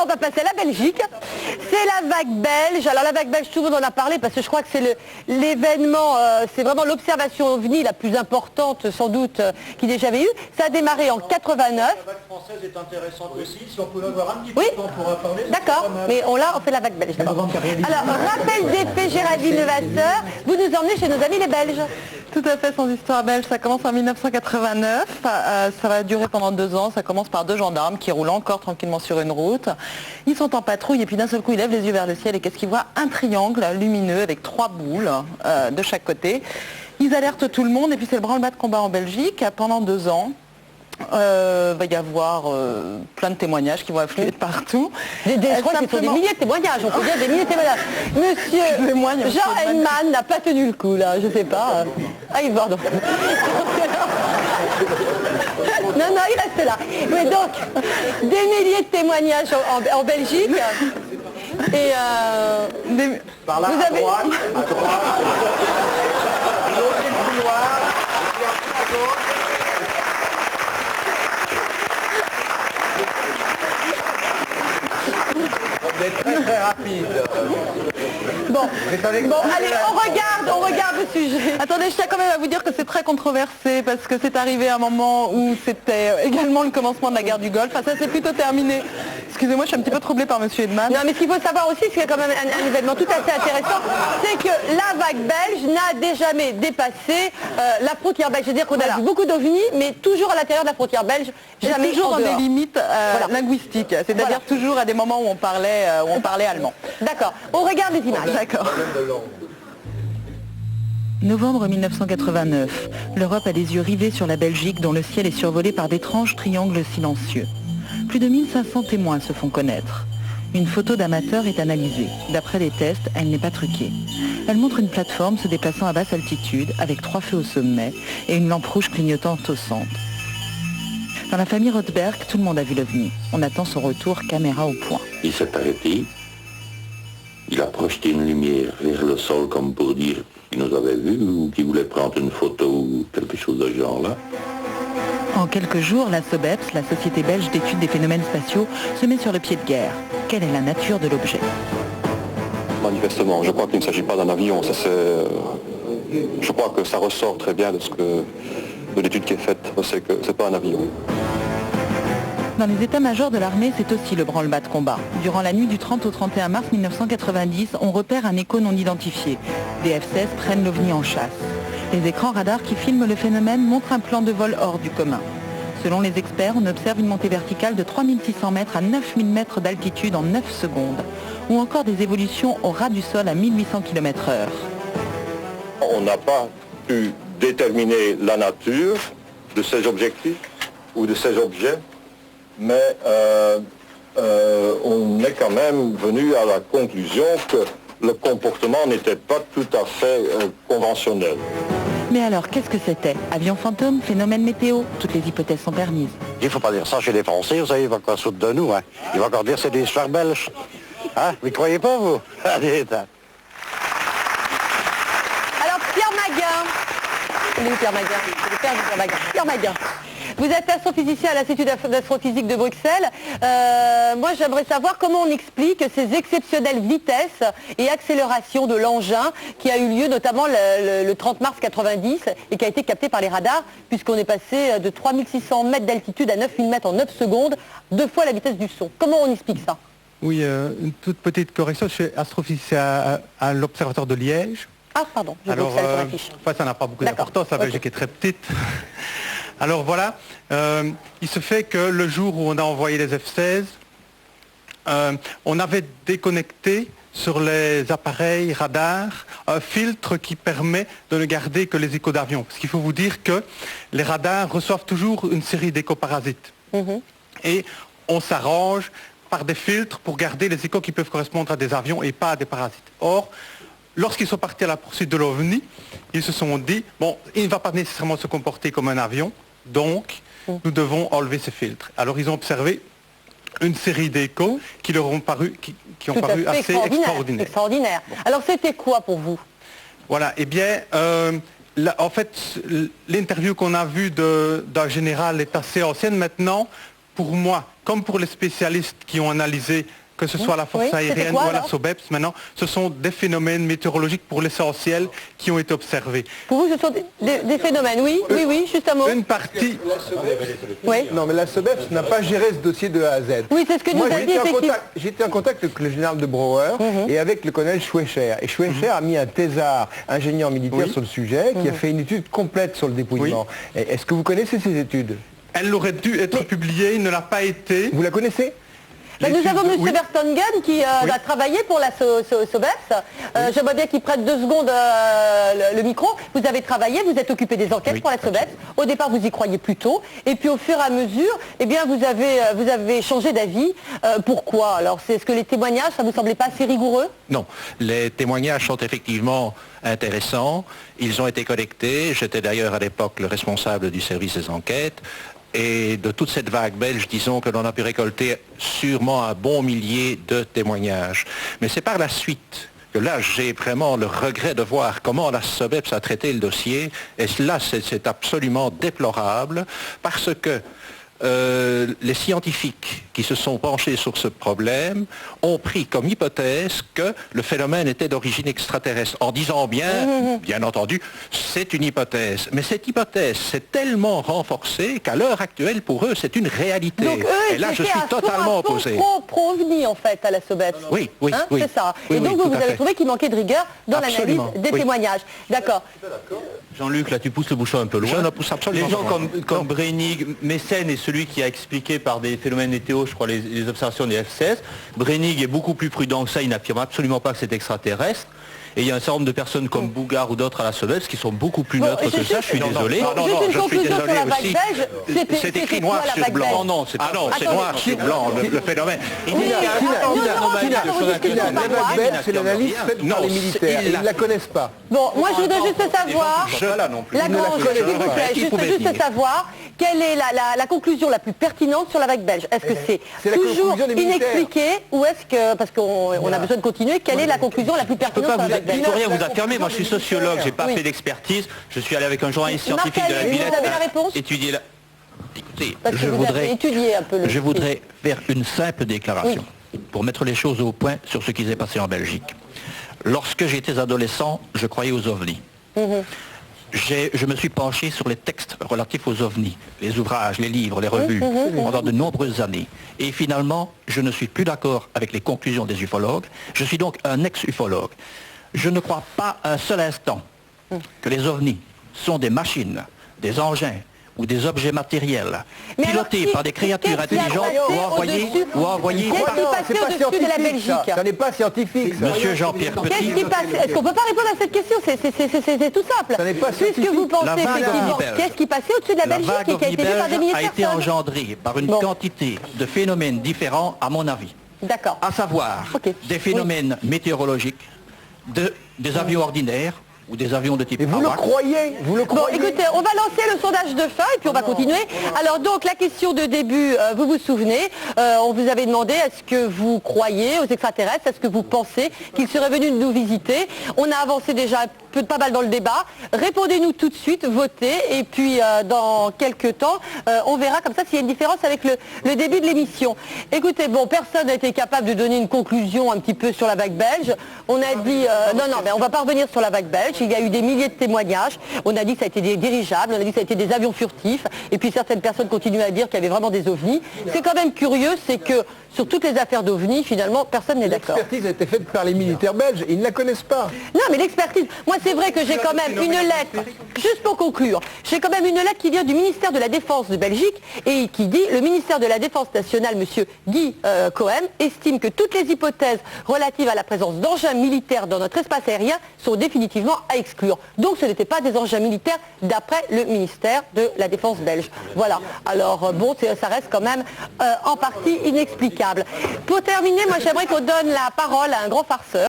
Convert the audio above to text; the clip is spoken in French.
on va passer à la Belgique. C'est la vague belge. Alors la vague belge, tout le monde en a parlé parce que je crois que c'est l'événement, c'est vraiment l'observation OVNI la plus importante sans doute qu'il ait jamais eu. Ça a démarré en 89. La vague française est intéressante aussi. Si on pouvait avoir un petit peu de temps pour en parler. D'accord, mais on fait la vague belge. Alors, rappel des faits, Géraldine Levasseur, vous nous emmenez chez nos amis les Belges. Tout à fait, sans histoire belge, ça commence en 1989, ça va durer pendant 2 ans, ça commence par 2 gendarmes qui roulent encore tranquillement sur une route. Ils sont en patrouille et puis d'un seul coup ils lèvent les yeux vers le ciel et qu'est-ce qu'ils voient? Un triangle lumineux avec 3 boules de chaque côté. Ils alertent tout le monde et puis c'est le branle-bas de combat en Belgique pendant 2 ans. Va y avoir plein de témoignages qui vont affluer de partout. Je crois que ce sont des milliers de témoignages, on peut dire des milliers de témoignages. Monsieur Jean Henneman n'a pas tenu le coup là, je sais pas. Ah, il va donc. Non, il reste là. Mais donc, des milliers de témoignages en Belgique. Et par là, vous avez... à droite. Vous êtes très très rapide. Bon, allez, on regarde le sujet. Attendez, je tiens quand même à vous dire que c'est très controversé parce que c'est arrivé à un moment où c'était également le commencement de la guerre du Golfe. Enfin, ça s'est plutôt terminé. Excusez-moi, je suis un petit peu troublée par Monsieur Edman. Non, mais ce qu'il faut savoir aussi, c'est quand même un événement tout à fait intéressant, c'est que la vague belge n'a jamais dépassé la frontière belge. C'est-à-dire qu'on a vu beaucoup d'OVNI, mais toujours à l'intérieur de la frontière belge, jamais toujours en dans dehors. des limites linguistiques, c'est-à-dire toujours à des moments où on parlait allemand. D'accord, on regarde les images. D'accord. Novembre 1989, l'Europe a les yeux rivés sur la Belgique dont le ciel est survolé par d'étranges triangles silencieux. Plus de 1500 témoins se font connaître. Une photo d'amateur est analysée. D'après les tests, elle n'est pas truquée. Elle montre une plateforme se déplaçant à basse altitude avec 3 feux au sommet et une lampe rouge clignotante au centre. Dans la famille Rothberg, tout le monde a vu l'OVNI. On attend son retour caméra au point. Il s'est arrêté. Il a projeté une lumière vers le sol comme pour dire qu'il nous avait vus ou qu'il voulait prendre une photo ou quelque chose de ce genre-là. En quelques jours, la SOBEPS, la Société belge d'études des phénomènes spatiaux, se met sur le pied de guerre. Quelle est la nature de l'objet? Manifestement, je crois qu'il ne s'agit pas d'un avion. Je crois que ça ressort très bien de l'étude qui est faite. C'est que ce n'est pas un avion. Dans les états-majors de l'armée, c'est aussi le branle-bas de combat. Durant la nuit du 30 au 31 mars 1990, on repère un écho non identifié. Des F-16 prennent l'OVNI en chasse. Les écrans radars qui filment le phénomène montrent un plan de vol hors du commun. Selon les experts, on observe une montée verticale de 3600 mètres à 9000 mètres d'altitude en 9 secondes, ou encore des évolutions au ras du sol à 1800 km/h. On n'a pas pu déterminer la nature de ces objectifs ou de ces objets, mais on est quand même venu à la conclusion que le comportement n'était pas tout à fait conventionnel. Mais alors, qu'est-ce que c'était? Avion fantôme, phénomène météo? Toutes les hypothèses sont permises. Il ne faut pas dire ça chez les Français, vous savez, il va encore sauter de nous. Hein. Il va encore dire c'est des histoires belges. Hein? Vous ne croyez pas, vous? Allez, alors, Pierre Maguin. Il est où, Pierre Maguin? C'est le père de Pierre Maguin. Pierre Maguin. Vous êtes astrophysicien à l'Institut d'astrophysique de Bruxelles. Moi, j'aimerais savoir comment on explique ces exceptionnelles vitesses et accélérations de l'engin qui a eu lieu notamment le 30 mars 90 et qui a été capté par les radars, puisqu'on est passé de 3600 mètres d'altitude à 9000 mètres en 9 secondes, 2 fois la vitesse du son. Comment on explique ça? Oui, une toute petite correction. Je suis astrophysicien à l'Observatoire de Liège. Ah, pardon, je vois que ça sur la fiche. Enfin, ça n'a pas beaucoup d'importance, la Belgique est très petite. Alors voilà, il se fait que le jour où on a envoyé les F-16, on avait déconnecté sur les appareils radars un filtre qui permet de ne garder que les échos d'avion. Parce qu'il faut vous dire que les radars reçoivent toujours une série d'échoparasites. Et on s'arrange par des filtres pour garder les échos qui peuvent correspondre à des avions et pas à des parasites. Or, lorsqu'ils sont partis à la poursuite de l'OVNI, ils se sont dit, bon, il ne va pas nécessairement se comporter comme un avion, donc nous devons enlever ces filtres. Alors ils ont observé une série d'échos qui leur ont paru, qui ont paru assez extraordinaires. Bon. Alors c'était quoi pour vous? Voilà, eh bien, en fait, l'interview qu'on a vue d'un général est assez ancienne maintenant. Pour moi, comme pour les spécialistes qui ont analysé, que ce soit la force Oui, aérienne quoi, ou à la alors SOBEPS maintenant, ce sont des phénomènes météorologiques pour l'essentiel qui ont été observés. Pour vous, ce sont des phénomènes, oui, juste un mot. Une partie... Oui. Non, mais la SOBEPS n'a pas géré ce dossier de A à Z. Oui, c'est ce que nous Moi, a dit effectivement. j'étais en contact avec le général de Brouwer et avec le colonel Schwecher. Et Schwecher a mis un thésard, ingénieur militaire sur le sujet, qui a fait une étude complète sur le dépouillement. Est-ce que vous connaissez ces études? Elle aurait dû être publiée, il ne l'a pas été. Vous la connaissez? Nous avons M. Vertonghen qui a travaillé pour la SOBEPS. J'aimerais bien qu'il prête 2 secondes le micro. Vous avez travaillé, vous êtes occupé des enquêtes pour la SOBEPS. Au départ, vous y croyez plutôt. Et puis au fur et à mesure, eh bien, vous avez changé d'avis. Pourquoi? Alors, est-ce que les témoignages, ça vous semblait pas assez rigoureux? Non, les témoignages sont effectivement intéressants. Ils ont été collectés. J'étais d'ailleurs à l'époque le responsable du service des enquêtes. Et de toute cette vague belge, disons que l'on a pu récolter sûrement un bon millier de témoignages. Mais c'est par la suite que là, j'ai vraiment le regret de voir comment la SOBEPS a traité le dossier. Et là, c'est absolument déplorable parce que les scientifiques qui se sont penchés sur ce problème ont pris comme hypothèse que le phénomène était d'origine extraterrestre, en disant bien entendu, c'est une hypothèse. Mais cette hypothèse s'est tellement renforcée qu'à l'heure actuelle, pour eux, c'est une réalité. Donc eux, et là, je suis totalement opposé. Pro-OVNI, en fait, à la SOBEPS. Oui. C'est ça. Oui, et donc, vous avez fait. trouvé qu'il manquait de rigueur dans l'analyse des témoignages. D'accord. Jean-Luc, là tu pousses le bouchon un peu loin. Je ne pousse absolument Les gens pas loin. comme Breinig, Messen est celui qui a expliqué par des phénomènes météo, je crois, les observations des F-16. Breinig est beaucoup plus prudent que ça, il n'affirme absolument pas que c'est extraterrestre. Et il y a un certain nombre de personnes comme Bougard ou d'autres à la SOBEPS qui sont beaucoup plus neutres que ça, je suis désolé. Juste une conclusion sur la vague belge. C'est écrit noir sur blanc. Non, c'est noir sur blanc, le phénomène. La vague belge, c'est l'analyse faite par les militaires. Ils ne la connaissent pas. Bon, moi je voudrais juste savoir, juste savoir, quelle est la conclusion la plus pertinente sur la vague belge? Est-ce que c'est toujours inexpliqué ou est-ce que, parce qu'on a besoin de continuer, quelle est la conclusion la plus pertinente sur la vague belge? Je ne peux rien vous affirmer, moi je suis sociologue, j'ai pas fait d'expertise, je suis allé avec un journaliste scientifique de la Villette vous avez la réponse? étudier la... Écoutez, Parce que vous avez étudié un peu le je voudrais faire une simple déclaration pour mettre les choses au point sur ce qui s'est passé en Belgique. Lorsque j'étais adolescent, je croyais aux ovnis. Je me suis penché sur les textes relatifs aux ovnis, les ouvrages, les livres, les revues, pendant de nombreuses années. Et finalement, je ne suis plus d'accord avec les conclusions des ufologues. Je suis donc un ex-ufologue. Je ne crois pas un seul instant que les ovnis sont des machines, des engins ou des objets matériels pilotés par des créatures intelligentes ou envoyés Qu'est-ce qui passait au-dessus de la Belgique? Ça n'est pas scientifique. Monsieur Jean-Pierre Petit. Qu'est-ce qui passait? Est-ce qu'on ne peut pas répondre à cette question? C'est tout simple. Ça n'est pas Puisque vous pensez effectivement, qu'est-ce qui passait au-dessus de la Belgique et qui a été fait par des milliers de a été personnes? engendrée par une quantité de phénomènes différents, à mon avis. D'accord. À savoir des phénomènes météorologiques, des avions ordinaires, ou des avions de type Et vous le AWACS. croyez? Vous le croyez? Bon, écoutez, on va lancer le sondage de fin et puis on va continuer. Alors donc, la question de début, vous vous souvenez, on vous avait demandé est-ce que vous croyez aux extraterrestres, est-ce que vous pensez qu'ils seraient venus nous visiter? On a avancé déjà pas mal dans le débat. Répondez-nous tout de suite, votez et puis dans quelques temps, on verra comme ça s'il y a une différence avec le début de l'émission. Écoutez, bon, personne n'a été capable de donner une conclusion un petit peu sur la vague belge. On a dit, non, mais on va pas revenir sur la vague belge. Il y a eu des milliers de témoignages. On a dit que ça a été des dirigeables, on a dit que ça a été des avions furtifs. Et puis certaines personnes continuent à dire qu'il y avait vraiment des ovnis. C'est quand même curieux, c'est que sur toutes les affaires d'ovnis, finalement, personne n'est d'accord. L'expertise a été faite par les militaires belges. Ils ne la connaissent pas. Non, mais l'expertise, moi c'est vrai que j'ai quand même une lettre, juste pour conclure, j'ai quand même une lettre qui vient du ministère de la Défense de Belgique et qui dit le ministère de la Défense nationale, monsieur Guy Cohen, estime que toutes les hypothèses relatives à la présence d'engins militaires dans notre espace aérien sont définitivement à exclure. Donc ce n'était pas des engins militaires d'après le ministère de la Défense belge. Voilà. Alors bon, ça reste quand même en partie inexplicable. Pour terminer, moi j'aimerais qu'on donne la parole à un grand farceur.